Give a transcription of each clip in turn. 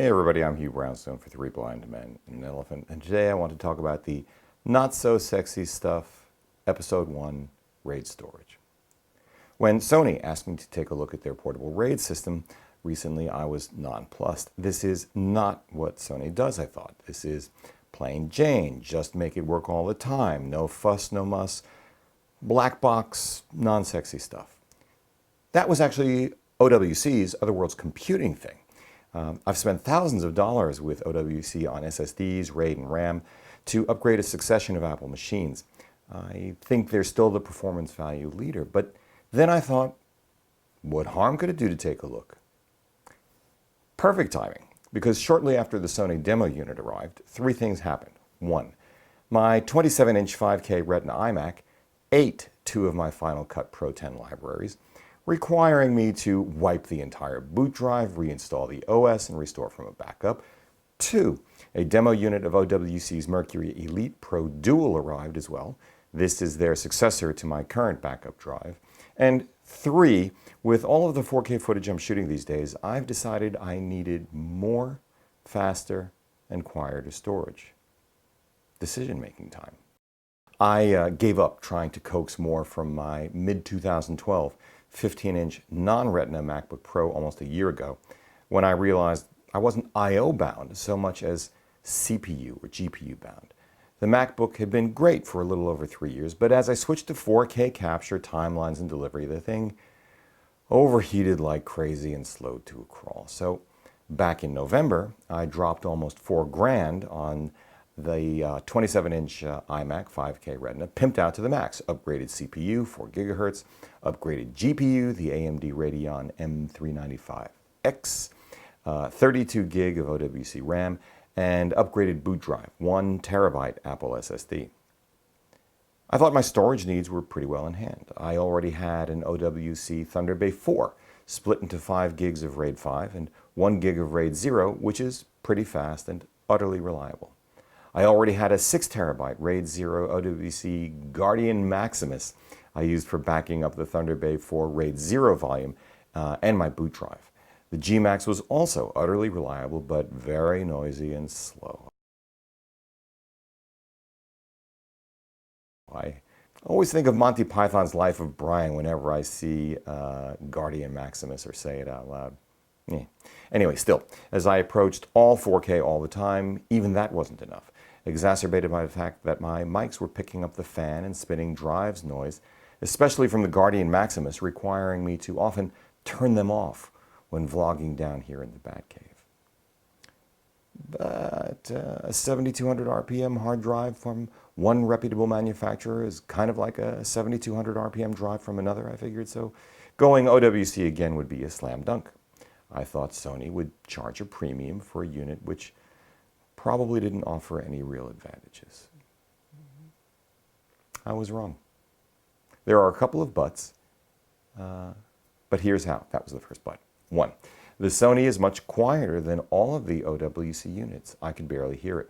Hey everybody, I'm Hugh Brownstone for Three Blind Men and an Elephant, and today I want to talk about the not-so-sexy stuff, Episode 1, RAID storage. When Sony asked me to take a look at their portable RAID system recently, I was nonplussed. This is not what Sony does, I thought. This is plain Jane, just make it work all the time, no fuss, no muss, black box, non-sexy stuff. That was actually OWC's, Otherworld's computing thing. I've spent thousands of dollars with OWC on SSDs, RAID, and RAM to upgrade a succession of Apple machines. I think they're still the performance value leader, but then I thought, what harm could it do to take a look? Perfect timing, because shortly after the Sony demo unit arrived, three things happened. One, my 27-inch 5K Retina iMac ate two of my Final Cut Pro 10 libraries, requiring me to wipe the entire boot drive, reinstall the OS, and restore from a backup. 2. A demo unit of OWC's Mercury Elite Pro Dual arrived as well. This is their successor to my current backup drive. And 3. With all of the 4K footage I'm shooting these days, I've decided I needed more, faster, and quieter storage. Decision-making time. I gave up trying to coax more from my mid-2012 15-inch non-Retina MacBook Pro almost a year ago when I realized I wasn't I/O bound so much as CPU or GPU bound. The MacBook had been great for a little over 3 years, but as I switched to 4K capture, timelines, and delivery, the thing overheated like crazy and slowed to a crawl. So back in November, I dropped almost $4,000 on the 27-inch iMac 5K Retina, pimped out to the max, upgraded CPU, 4 gigahertz, upgraded GPU, the AMD Radeon M395X, 32 gig of OWC RAM, and upgraded boot drive, 1 terabyte Apple SSD. I thought my storage needs were pretty well in hand. I already had an OWC Thunder Bay 4, split into 5 gigs of RAID 5 and 1 gig of RAID 0, which is pretty fast and utterly reliable. I already had a 6 terabyte RAID 0 OWC Guardian Maximus I used for backing up the Thunder Bay 4 RAID 0 volume and my boot drive. The Gmax was also utterly reliable, but very noisy and slow. I always think of Monty Python's Life of Brian whenever I see Guardian Maximus or say it out loud. Anyway, still, as I approached all 4K all the time, even that wasn't enough, exacerbated by the fact that my mics were picking up the fan and spinning drives noise, especially from the Guardian Maximus, requiring me to often turn them off when vlogging down here in the Batcave. But a 7200 RPM hard drive from one reputable manufacturer is kind of like a 7200 RPM drive from another, I figured, so going OWC again would be a slam dunk. I thought Sony would charge a premium for a unit which probably didn't offer any real advantages. I was wrong. There are a couple of buts, but here's how. That was the first but. 1. The Sony is much quieter than all of the OWC units. I could barely hear it.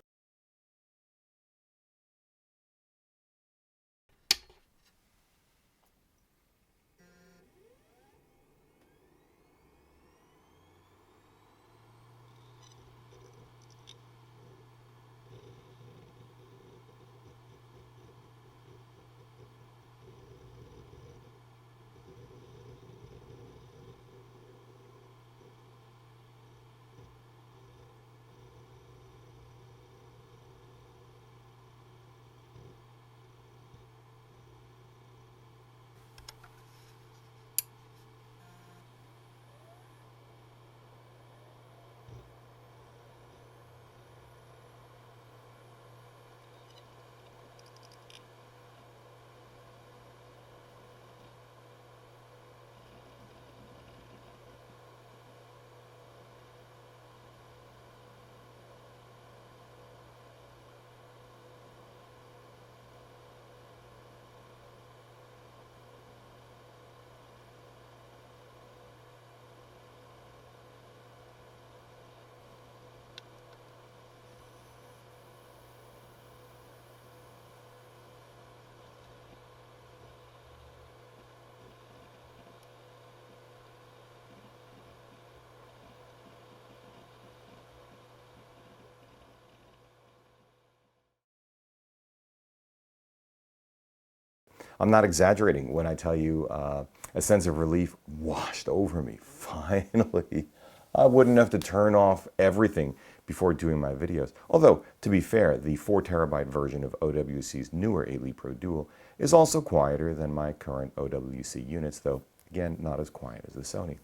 I'm not exaggerating when I tell you a sense of relief washed over me. Finally, I wouldn't have to turn off everything before doing my videos. Although, to be fair, the 4TB version of OWC's newer Elite Pro Dual is also quieter than my current OWC units, though, again, not as quiet as the Sony.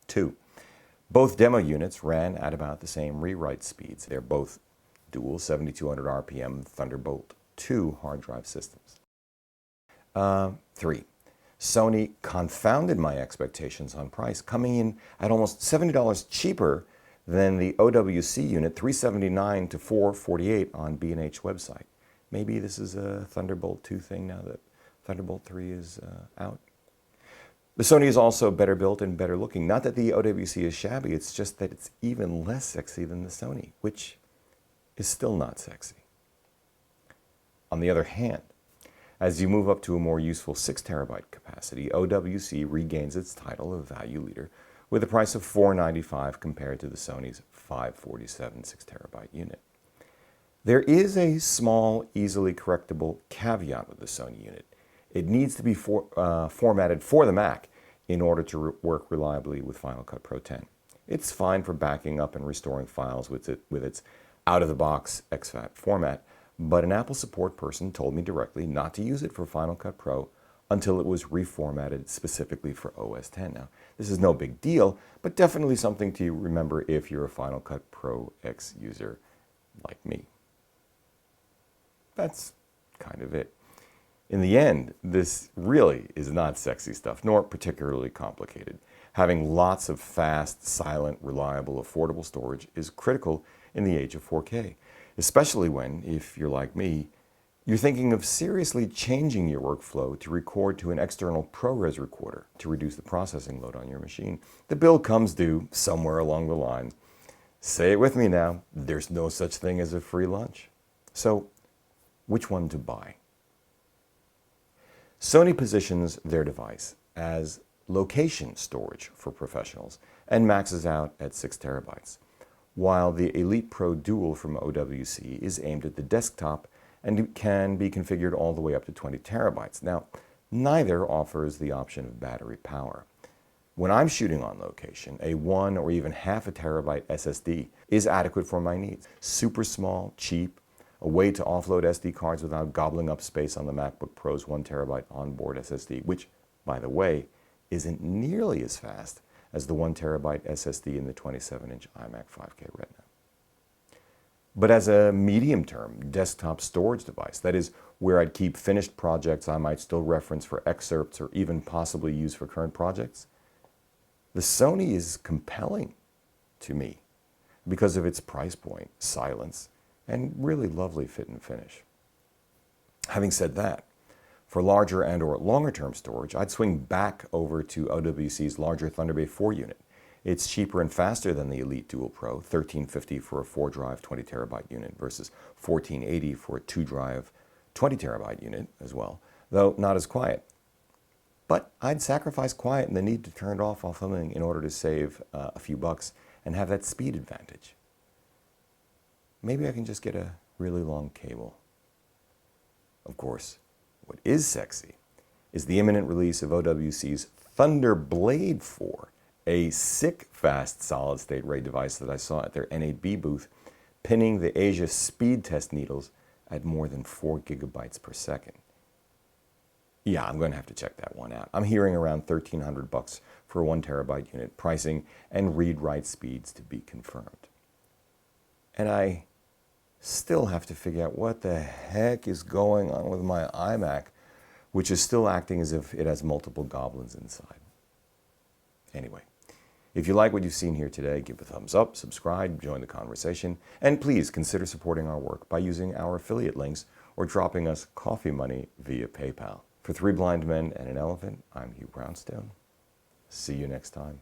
Two, both demo units ran at about the same rewrite speeds. They're both dual 7200 RPM Thunderbolt 2 hard drive systems. 3, Sony confounded my expectations on price, coming in at almost $70 cheaper than the OWC unit, $379 to $448 on B&H website. Maybe this is a Thunderbolt 2 thing now that Thunderbolt 3 is out. The Sony is also better built and better looking. Not that the OWC is shabby, it's just that it's even less sexy than the Sony, which is still not sexy. On the other hand, as you move up to a more useful 6TB capacity, OWC regains its title of value leader with a price of $495 compared to the Sony's $547 6TB unit. There is a small, easily correctable caveat with the Sony unit. It needs to be formatted for the Mac in order to work reliably with Final Cut Pro X. It's fine for backing up and restoring files with its out-of-the-box exFAT format, but an Apple support person told me directly not to use it for Final Cut Pro until it was reformatted specifically for OS X. Now, this is no big deal, but definitely something to remember if you're a Final Cut Pro X user like me. That's kind of it. In the end, this really is not sexy stuff, nor particularly complicated. Having lots of fast, silent, reliable, affordable storage is critical in the age of 4K, especially when, if you're like me, you're thinking of seriously changing your workflow to record to an external ProRes recorder to reduce the processing load on your machine. The bill comes due somewhere along the line. Say it with me now, there's no such thing as a free lunch. So, which one to buy? Sony positions their device as location storage for professionals and maxes out at 6TB, while the Elite Pro Dual from OWC is aimed at the desktop and can be configured all the way up to 20TB. Now, neither offers the option of battery power. When I'm shooting on location, a 1 or even half a terabyte SSD is adequate for my needs. Super small, cheap, a way to offload SD cards without gobbling up space on the MacBook Pro's 1TB onboard SSD, which, by the way, isn't nearly as fast as the 1TB SSD in the 27-inch iMac 5K Retina. But as a medium-term desktop storage device, that is, where I'd keep finished projects I might still reference for excerpts or even possibly use for current projects, the Sony is compelling to me because of its price point, silence, and really lovely fit and finish. Having said that, for larger and or longer term storage, I'd swing back over to OWC's larger Thunderbay 4 unit. It's cheaper and faster than the Elite Dual Pro, $1,350 for a 4-drive 20TB unit versus $1,480 for a 2-drive 20TB unit as well, though not as quiet. But I'd sacrifice quiet and the need to turn it off while filming in order to save a few bucks and have that speed advantage. Maybe I can just get a really long cable. Of course, what is sexy is the imminent release of OWC's Thunder Blade 4, a sick fast solid-state RAID device that I saw at their NAB booth, pinning the Asia speed test needles at more than 4 gigabytes per second. Yeah, I'm going to have to check that one out. I'm hearing around $1,300 for a 1 terabyte unit, pricing and read-write speeds to be confirmed. And I still have to figure out what the heck is going on with my iMac, which is still acting as if it has multiple goblins inside. Anyway, if you like what you've seen here today, give a thumbs up, subscribe, join the conversation, and please consider supporting our work by using our affiliate links or dropping us coffee money via PayPal. For 3 Blind Men and an Elephant, I'm Hugh Brownstone. See you next time.